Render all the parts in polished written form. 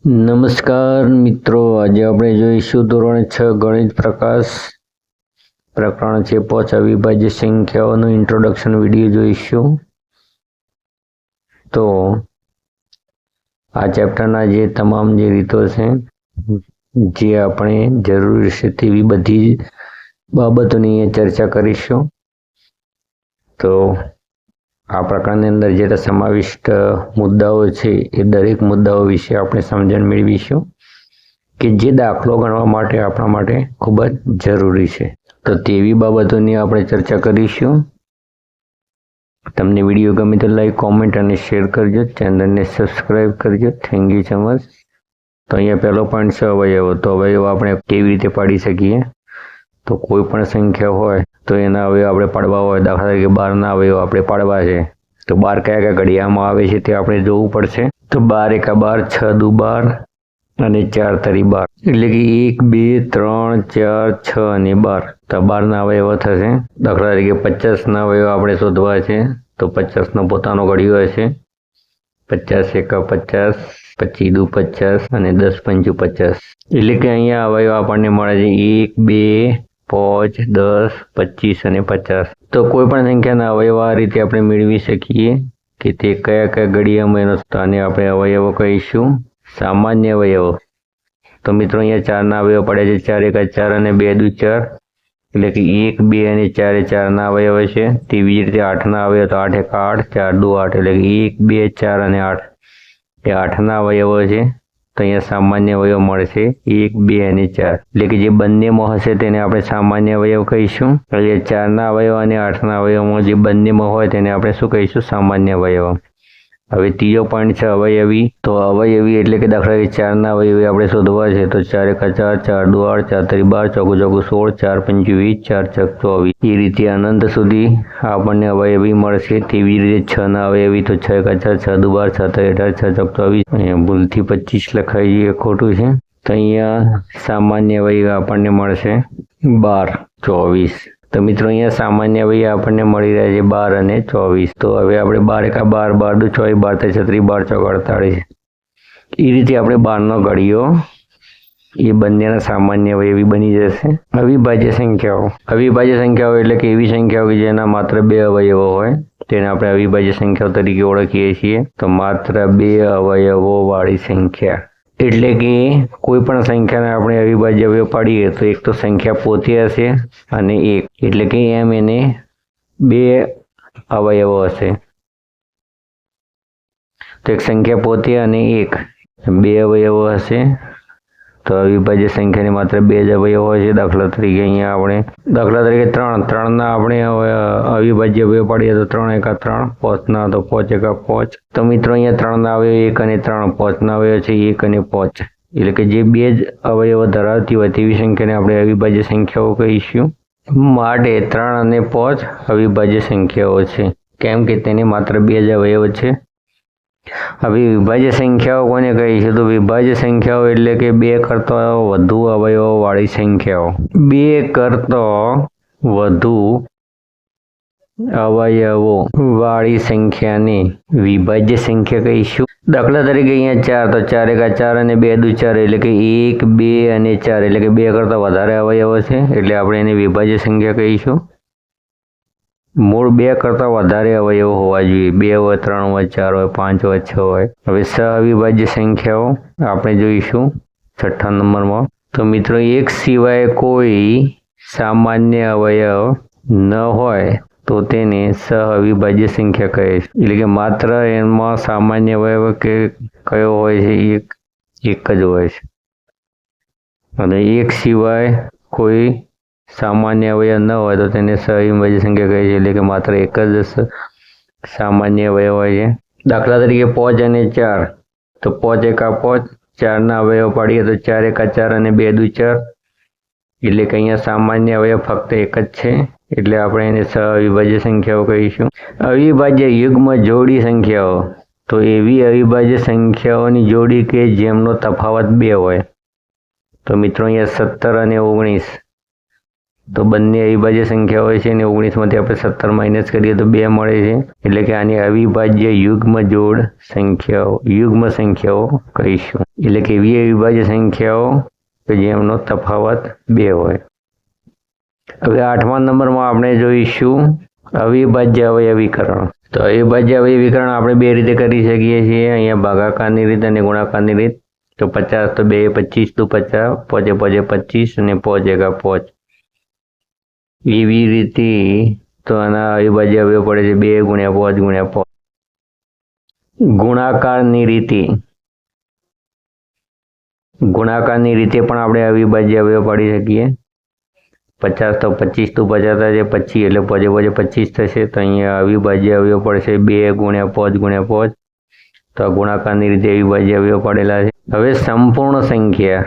નમસ્કાર મિત્રો, આજે આપણે જોઈશું ધોરણ 6 ગણિત પ્રકાશ પ્રકરણ છે 5 અવિભાજ્ય સંખ્યાઓનું ઇન્ટ્રોડક્શન વિડીયો જોઈશું. તો આ ચેપ્ટરના જે તમામ જે રીતો છે જે આપણે જરૂરી છે તેવી બધી બાબતોની ચર્ચા કરીશું. તો આ પ્રકરણની અંદર જે સમાવિષ્ટ મુદ્દાઓ છે એ દરેક મુદ્દાઓ વિશે આપણે સમજણ મેળવીશું કે જે દાખલો ગણવા માટે આપણા માટે ખૂબ જ જરૂરી છે. તો તેવી બાબતોની આપણે ચર્ચા કરીશું. તમને વિડીયો ગમે તો લાઈક, કોમેન્ટ અને શેર કરજો. ચેનલને સબસ્ક્રાઈબ કરજો. Thank you so much. તો અહીંયા પહેલો પોઈન્ટ છે અવયવો. તો અવયવો આપણે કેવી રીતે પાડી શકીએ? તો કોઈ પણ સંખ્યા હોય તો એના અવયવ આપણે પાડવા હોય, દાખલા તરીકે 12ના અવયવ આપણે પાડવા છે તો 12 કયા કયા ઘડિયામાં આવે છે તે આપણે જોવું પડશે. તો 12 એકા 12, 6 દુ 12 અને 4 તરી 12, એટલે કે 1, 2, 3, 4, 6 અને 12. તો 12ના અવયવ થશે. દાખલા તરીકે 50ના અવયવ આપણે શોધવા છે તો 50નો પોતાનો ઘડિયો હશે. 50 એકા 50, 25 દુ 50 અને 10 પંચુ 50, એટલે કે અહીંયા અવયવ આપણને મળે છે 1, 2, 5, 10, 25 અને 50. તો કોઈ પણ સંખ્યાના અવયવ આ રીતે આપણે મેળવી શકીએ કે તે કયા કયા ઘડિયામાં એનો સ્થાને આપણે અવયવો કહીશું સામાન્ય અવયવો. તો મિત્રો અહીંયા 4ના અવયવ પડે છે. 4 એકા 4 અને 2 દુ 4, એટલે કે 1, 2 અને 4 એ 4ના અવયવ છે. તેવી જ રીતે 8ના અવયવ તો 8 એકા 8, 4 દુ 8, એટલે કે 1, 2, 4 અને 8 એ 8ના અવયવો છે. તો અહીંયા સામાન્ય અવયવ મળશે 1, 2 અને 4, એટલે કે જે બંનેમાં હશે તેને આપણે સામાન્ય અવયવ કહીશું. એટલે 4ના અવયવ અને 8ના અવયવમાં જે બંનેમાં હોય તેને આપણે શું કહીશું? સામાન્ય અવયવ. હવે ત્રીજો પોઈન્ટ છે અવયવી. તો અવયવી એટલે કે દાખલા તરીકે 4ના અવયવી આપણે શોધવા છે તો 4 એકા 4, 4 દુ 8, 4 તરી 12, ચોકુ ચોકુ 16, 4 પંચુ 20, 4 છક 24. એ રીતે અનંત સુધી આપણને અવયવી મળશે. તેવી રીતે 6ના અવયવી તો 6 એકા 4, 6 દુ 12, 7 તરી 18, 6 ચોક 24. અહીંયા ભૂલથી 25 લખાઈ છે, ખોટું છે. તો અહીંયા સામાન્ય અવયવ આપણને મળશે 12, 24. તો મિત્રો અહીંયા સામાન્ય અવયવ આપણને મળી રહ્યા છે 12 અને 24. તો હવે આપણે 12 એકા 12, 12 દુ 24, 12 તરી 36, 12 ચોક 48. એ રીતે આપણે 12નો ઘડિયો એ બંનેના સામાન્ય અવયવી બની જશે. અવિભાજ્ય સંખ્યાઓ. અવિભાજ્ય સંખ્યાઓ એટલે કે એવી સંખ્યાઓ કે જેના માત્ર 2 અવયવો હોય તેને આપણે અવિભાજ્ય સંખ્યાઓ તરીકે ઓળખીએ છીએ. તો માત્ર 2 અવયવો વાળી સંખ્યા એટલે કે કોઈ પણ સંખ્યાને આપણે અવિભાજ્ય અવયવ પાડીએ તો એક તો સંખ્યા પોતે હશે અને એક, એટલે કે એમ એને 2 અવયવો હશે. તો એક સંખ્યા પોતે અને એક 2 અવયવો હશે. તો અવિભાજ્ય સંખ્યાની માત્ર 2 જ અવયવ હોય છે. દાખલા તરીકે અહીંયા આપણે દાખલા તરીકે 3ના આપણે અવિભાજ્ય અવયવ પાડીએ તો 3 એકા 3, 5ના તો 5 એકા 5. તો મિત્રો અહીંયા 3ના અવયવ 1 અને 3, 5ના અવયવ છે 1 અને 5, એટલે કે જે 2 જ અવયવો ધરાવતી હોય તેવી સંખ્યાને આપણે અવિભાજ્ય સંખ્યાઓ કહીશું. માટે 3 અને 5 અવિભાજ્ય સંખ્યાઓ છે, કેમ કે તેને માત્ર 2 જ અવયવ છે. હવે વિભાજ્ય સંખ્યાઓ કોને કહીશું? તો વિભાજ્ય સંખ્યાઓ એટલે કે 2 કરતાં વધુ અવયવો વાળી સંખ્યાઓ. 2 કરતાં વધુ અવયવો વાળી સંખ્યાને વિભાજ્ય સંખ્યા કહીશું. દાખલા તરીકે અહીંયા 4, તો 4 એકા 4 અને 2 દુ 4, એટલે કે 1, 2 અને 4, એટલે કે 2 કરતાં વધારે અવયવો છે, એટલે આપણે એને વિભાજ્ય સંખ્યા કહીશું. મૂળ 2 કરતાં વધારે અવયવો હોવા જોઈએ. 2 હોય, 3 હોય, 4 હોય, 5 હોય, 6 હોય. હવે સહઅવિભાજ્ય સંખ્યાઓ આપણે જોઈશું 6થા નંબરમાં. તો મિત્રો એક સિવાય કોઈ સામાન્ય અવયવ ન હોય તો તેને સહઅવિભાજ્ય સંખ્યા કહે છે. એટલે કે માત્ર એમાં સામાન્ય અવયવ કે કયો હોય છે? એક જ હોય છે. અને એક સિવાય કોઈ સામાન્ય અવયવ ન હોય તો તેને સહઅવિભાજ્ય સંખ્યા કહે છે, એટલે કે માત્ર એક જ સામાન્ય અવયવ હોય છે. દાખલા તરીકે 5 અને 4, તો 5 એકા 5, 4ના અવયવ પાડીએ તો 4 એકા 4 અને 2 દુ 4, એટલે કે અહીંયા સામાન્ય અવયવ ફક્ત એક જ છે, એટલે આપણે એને સહઅવિભાજ્ય સંખ્યાઓ કહીશું. અવિભાજ્ય યુગ્મ જોડી સંખ્યાઓ. તો એવી અવિભાજ્ય સંખ્યાઓની જોડી કે જેમનો તફાવત 2 હોય. તો મિત્રો અહીંયા 17 અને 19, તો બંને અવિભાજ્ય સંખ્યા હોય છે અને 19માંથી આપણે 17 માઇનસ કરીએ તો 2 મળે છે, એટલે કે આની અવિભાજ્ય યુગ્મ સંખ્યાઓ કહીશું, એટલે કે એવી અવિભાજ્ય સંખ્યાઓ કે જેમનો તફાવત 2 હોય. હવે 8મા નંબરમાં આપણે જોઈશું અવિભાજ્ય અવયવીકરણ. તો અવિભાજ્ય અવયવીકરણ આપણે બે રીતે કરી શકીએ છીએ, અહીંયા ભાગાકારની રીત અને ગુણાકારની રીત. તો 50 તો 2 25 તો 50, 5 25 અને 5 એકા 5. એવી રીતે તો આના અવિભાજ્ય અવયવ પડે છે 2 ગુણ્યા 5 ગુણ્યા 5. ગુણાકારની રીતે પણ આપણે અવિભાજ્ય અવયવ પાડી શકીએ. 50 તો 25 તો 50 થશે, 25 એટલે 5 25 થશે. તો અહીંયા અવિભાજ્ય અવયવ પડશે 2 ગુણ્યા 5 ગુણ્યા 5. તો આ ગુણાકારની રીતે અવિભાજ્ય અવયવ પડેલા છે. હવે સંપૂર્ણ સંખ્યા.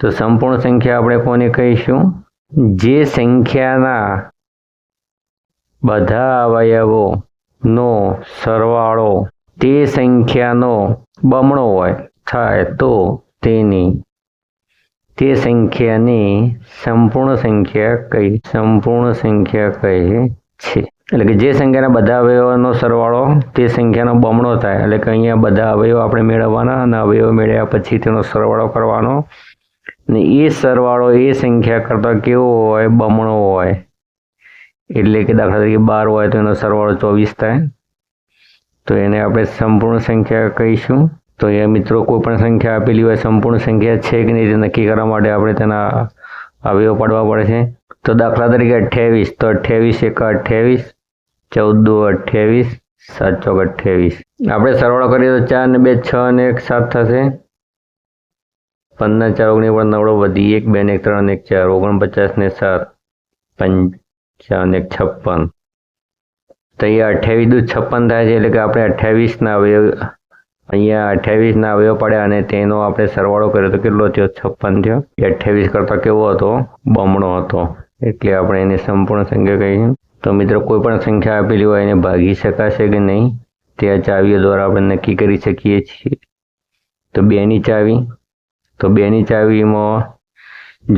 તો સંપૂર્ણ સંખ્યા આપણે કોને કહીશું? જે સંખ્યાના બધા અવયવોનો સરવાળો તે સંખ્યાનો બમણો થાય તો તે સંખ્યાને સંપૂર્ણ સંખ્યા કહે છે. એટલે કે જે સંખ્યાના બધા અવયવોનો સરવાળો તે સંખ્યાનો બમણો થાય, એટલે કે અહીંયા બધા અવયવો આપણે મેળવવાના અને અવયવો મેળવ્યા પછી તેનો સરવાળો કરવાનો, ને એ સરવાળો એ સંખ્યા કરતાં કેવો હોય? બમણો હોય. એટલે કે દાખલા તરીકે 12 હોય તો એનો સરવાળો 24 થાય, તો એને આપણે સંપૂર્ણ સંખ્યા કહીશું. તો એ મિત્રો કોઈ પણ સંખ્યા આપેલી હોય, સંપૂર્ણ સંખ્યા છે કે નહીં તે નક્કી કરવા માટે આપણે તેના અવયવો પાડવા પડે છે. તો દાખલા તરીકે 28, તો 28 એકા 28, 14 દુ 28, 7 ચોક 28. આપણે સરવાળો કરીએ તો 4 ને 2 6 અને 1 7 થશે. 15 4 19 પણ નવડો વધી 1 2 ને 3 ને 4 49 ને 7 55 ને 56. તો અહીંયા 28 દુ 56 થાય છે, એટલે કે આપણે 28 ના અવયવ અહીંયા 28 ના અવયવ પડ્યા અને તેનો આપણે સરવાળો કર્યો તો કેટલો થયો? 56 થયો. એ 28 કરતાં કેવો હતો? બમણો હતો. એટલે આપણે એને સંપૂર્ણ સંખ્યા કહીએ. તો મિત્રો કોઈ પણ સંખ્યા આપેલી હોય એને ભાગી શકાશે કે નહીં તે આ ચાવીઓ દ્વારા આપણે નક્કી કરી શકીએ છીએ. તો 2ની ચાવી. તો 2ની ચાવીમાં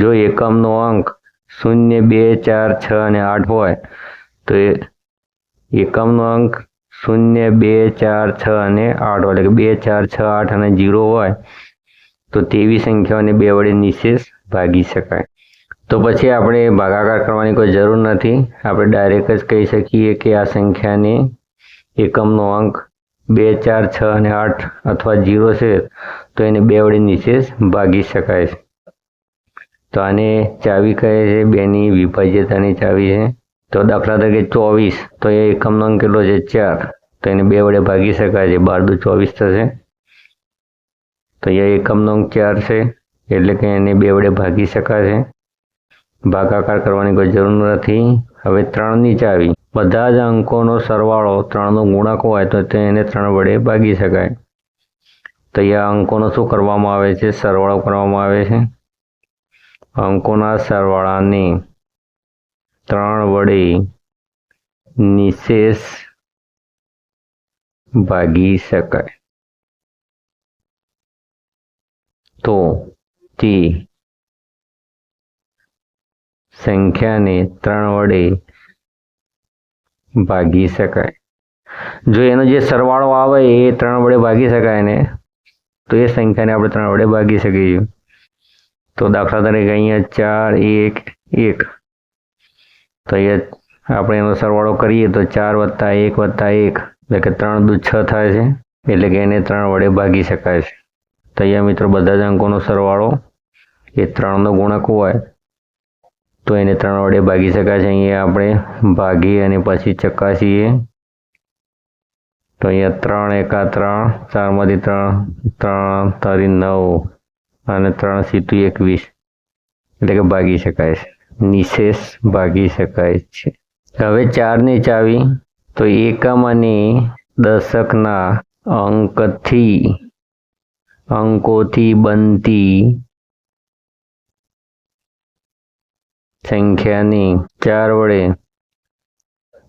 જો એકમનો અંક 0 2 4 6 અને 8 હોય તો એકમનો અંક 0 2 4 6 અને 8 હોય, એટલે કે 2 4 6 8 અને 0 હોય તો તેવી સંખ્યાઓને 2 વડે નિશેષ ભાગી શકાય. તો પછી આપણે ભાગાકાર કરવાની કોઈ જરૂર નથી, આપણે ડાયરેક્ટ જ કહી શકીએ કે આ સંખ્યાને એકમનો અંક 2 4 6 અને 8 અથવા 0 છે તો એને 2 વડે નિશેષ ભાગી શકાય છે. તો આને ચાવી કહે છે, 2ની વિભાજ્યતાની ચાવી છે. તો દાખલા તરીકે 24, તો એ એકમનો અંક કેટલો છે? 4, તો એને 2 વડે ભાગી શકાય છે. 12 દુ 24 થશે. તો અહીંયા એકમનો અંક 4 છે, એટલે કે એને 2 વડે ભાગી શકાય છે. ભાગાકાર કરવાની કોઈ જરૂર નથી. હવે 3ની ચાવી. બધા જ અંકોનો સરવાળો 3નો ગુણાંક હોય તો તેને 3 વડે ભાગી શકાય. તો અહીંયા અંકોનો શું કરવામાં આવે છે? સરવાળો કરવામાં આવે છે. અંકોના સરવાળાને 3 વડે નિશેષ ભાગી શકાય. તો તે સંખ્યાને 3 વડે ભાગી શકાય. જો એનો જે સરવાળો આવે એ 3 વડે ભાગી શકાય ને તો એ સંખ્યાને આપણે 3 વડે ભાગી શકીએ. તો દાખલા તરીકે અહીંયા 4 1 1, તો અહીંયા આપણે એનો સરવાળો કરીએ તો 4 + 1 + 1 એટલે કે 3 દુ 6 થાય છે, એટલે કે એને 3 વડે ભાગી શકાય છે. તો અહીંયા મિત્રો બધા જ અંકોનો સરવાળો એ 3નો ગુણાંક હોય તો એને 3 વડે ભાગી શકાય છે. અહીંયા આપણે ભાગી અને પછી ચકાસીએ. તો અહીંયા 3 એકા 3, 4 માંથી 3 તારી 9 અને 3 સીધું 21, એટલે કે ભાગી શકાય છે. નિશેષ ભાગી શકાય છે. હવે 4ની ચાવી. તો એકમ અને દશકના અંકોથી બનતી સંખ્યાને 4 વડે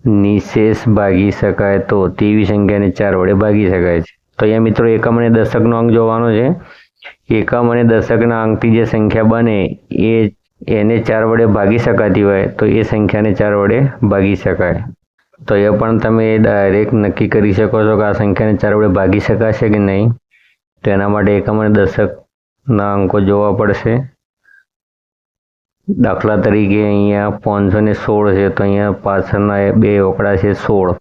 નિશેષ ભાગી શકાય તો તેવી સંખ્યાને 4 વડે ભાગી શકાય છે. તો અહીંયા મિત્રો એકમ અને દશકનો અંક જોવાનો છે. એકમ અને દશકના અંકથી જે સંખ્યા બને એ એને 4 વડે ભાગી શકાતી હોય તો એ સંખ્યાને 4 વડે ભાગી શકાય. તો એ પણ તમે ડાયરેક્ટ નક્કી કરી શકો છો કે આ સંખ્યાને 4 વડે ભાગી શકાશે કે નહીં. તો એના માટે એકમ અને દશકના અંકો જોવા પડશે. દાખલા તરીકે અહીંયા 516 છે તો અહીંયા પાછળના બે ઓકડા છે 16,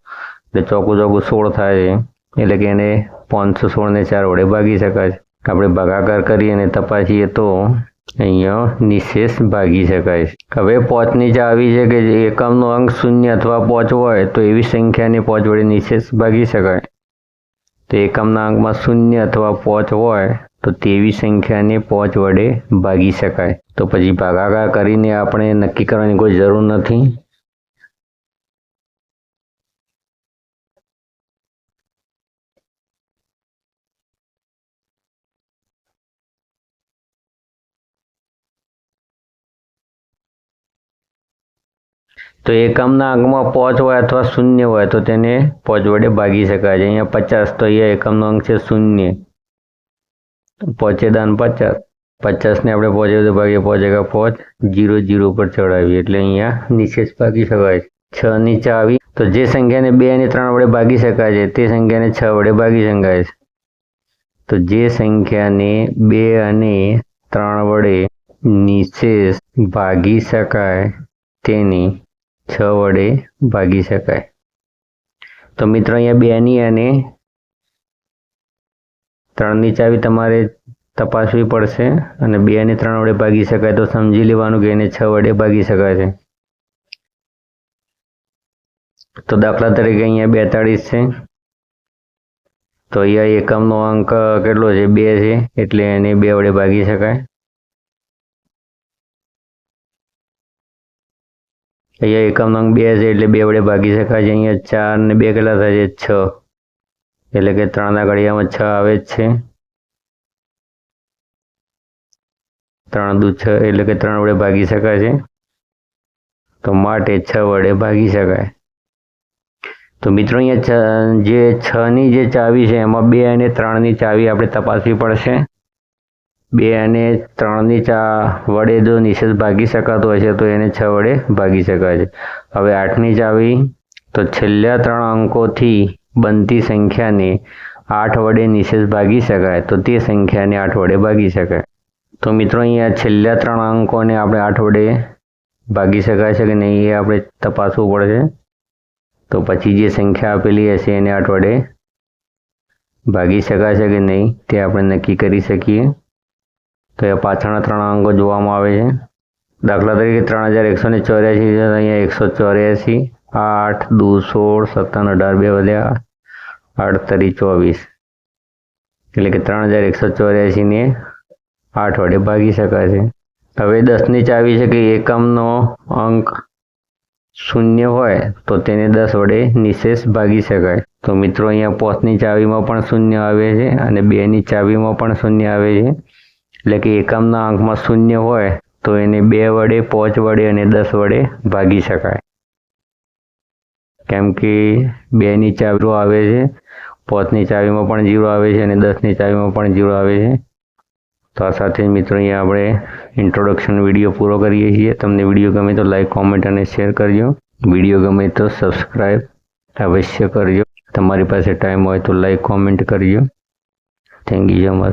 એટલે ચોખ્ખું 16 થાય છે, એટલે કે એને 516 ને 4 વડે ભાગી શકાય. આપણે ભાગાકાર કરીએ અને તપાસીએ તો અહીંયા નિશેષ ભાગી શકાય. હવે 5 નીચે આવી છે કે એકમનો અંક 0 અથવા 5 હોય તો એવી સંખ્યાને 5 વડે નિશેષ ભાગી શકાય. તો એકમના અંકમાં 0 અથવા 5 હોય તો તેવી સંખ્યાને 5 વડે ભાગી શકાય. તો પછી ભાગાકાર કરીને આપણે નક્કી કરવાની કોઈ જરૂર નથી. તો એકમના અંકમાં 5 હોય અથવા 0 હોય તો તેને 5 વડે ભાગી શકાય છે. અહીંયા 50 તો અહીંયા એકમનો અંક છે 0, 5 દાન 50, 50 ને આપણે 5 વડે ભાગીએ 5 × 5, 0 0 પર ચડાવીએ એટલે અહીંયા નિશેષ ભાગી શકાય. 6 નીચે આવી તો જે સંખ્યાને 2 અને 3 વડે ભાગી શકાય છે તે સંખ્યાને 6 વડે ભાગી શકાય છે. તો જે સંખ્યાને 2 અને 3 વડે નિશેષ ભાગી શકાય તેની 6 વડે ભાગી શકાય. તો મિત્રો અહીંયા 2 ની અને 3 ની ચાવી તમારે તપાસવી પડશે અને 2 અને 3 વડે ભાગી શકાય તો સમજી લેવાનું કે એને 6 વડે ભાગી શકાય છે. તો દાખલા તરીકે અહીંયા 42 છે તો અહીંયા એકમનો અંક કેટલો છે 2 છે એટલે એને 2 વડે ભાગી શકાય. અહીંયા એકમનો અંક 2 છે એટલે 2 વડે ભાગી શકાય છે. અહીંયા 4 ને 2 કેટલા થાય છે 6, એટલે કે 3 ના ઘડિયામાં 6 આવે જ છે. 3 દુ 6 એટલે કે 3 વડે ભાગી શકાય છે. તો માટે 6 વડે ભાગી શકાય. તો મિત્રો અહીંયા જે 6 ની જે ચાવી છે એમાં 2 અને 3 ની ચાવી આપણે તપાસવી પડશે. 2 અને 3 ની વડે જો નિશેષ ભાગી શકાતો હોય છે તો એને 6 વડે ભાગી શકાય છે. હવે 8 ની ચાવી તો છેલ્લા 3 અંકોથી બનતી સંખ્યાને 8 વડે નિશેષ ભાગી શકાય તો તે સંખ્યાને 8 વડે ભાગી શકાય. તો મિત્રો અહીંયા છેલ્લા 3 અંકોને આપણે 8 વડે ભાગી શકાય છે કે નહીં એ આપણે તપાસવું પડશે. તો પછી જે સંખ્યા આપેલી હશે એને 8 વડે ભાગી શકાય છે કે નહીં તે આપણે નક્કી કરી શકીએ. તો એ પાછળના 3 અંકો જોવામાં આવે છે. દાખલા તરીકે 3184 છે તો અહીંયા 184, 8 દુ 16, 17 18 2 વધ્યા 8 તરી 24, એટલે કે 3184 ને 8 વડે ભાગી શકાય છે. હવે 10 ની ચાવી છે કે એકમનો અંક 0 હોય તો તેને 10 વડે નિશેષ ભાગી શકાય. તો મિત્રો અહીંયા 5 ની ચાવીમાં પણ 0 આવે છે અને 2 ની ચાવીમાં પણ 0 આવે છે, એટલે કે એકમના અંકમાં 0 હોય તો એને 2 વડે 5 વડે અને 10 વડે ભાગી શકાય. કેમ કે 2 ની ચાવી આવે છે, 5 ની ચાવીમાં પણ 0 આવે છે અને 10 ની ચાવીમાં પણ 0 આવે છે. તો આ સાથે મિત્રો અહીંયા આપણે ઇન્ટ્રોડક્શન વિડીયો પૂરો કરીએ છીએ. તમને વિડીયો ગમે તો લાઈક, કોમેન્ટ અને શેર કરજો. વિડીયો ગમે તો સબસ્ક્રાઈબ અવશ્ય કરજો. તમારી પાસે ટાઈમ હોય તો લાઈક, કોમેન્ટ કરજો. Thank you so much.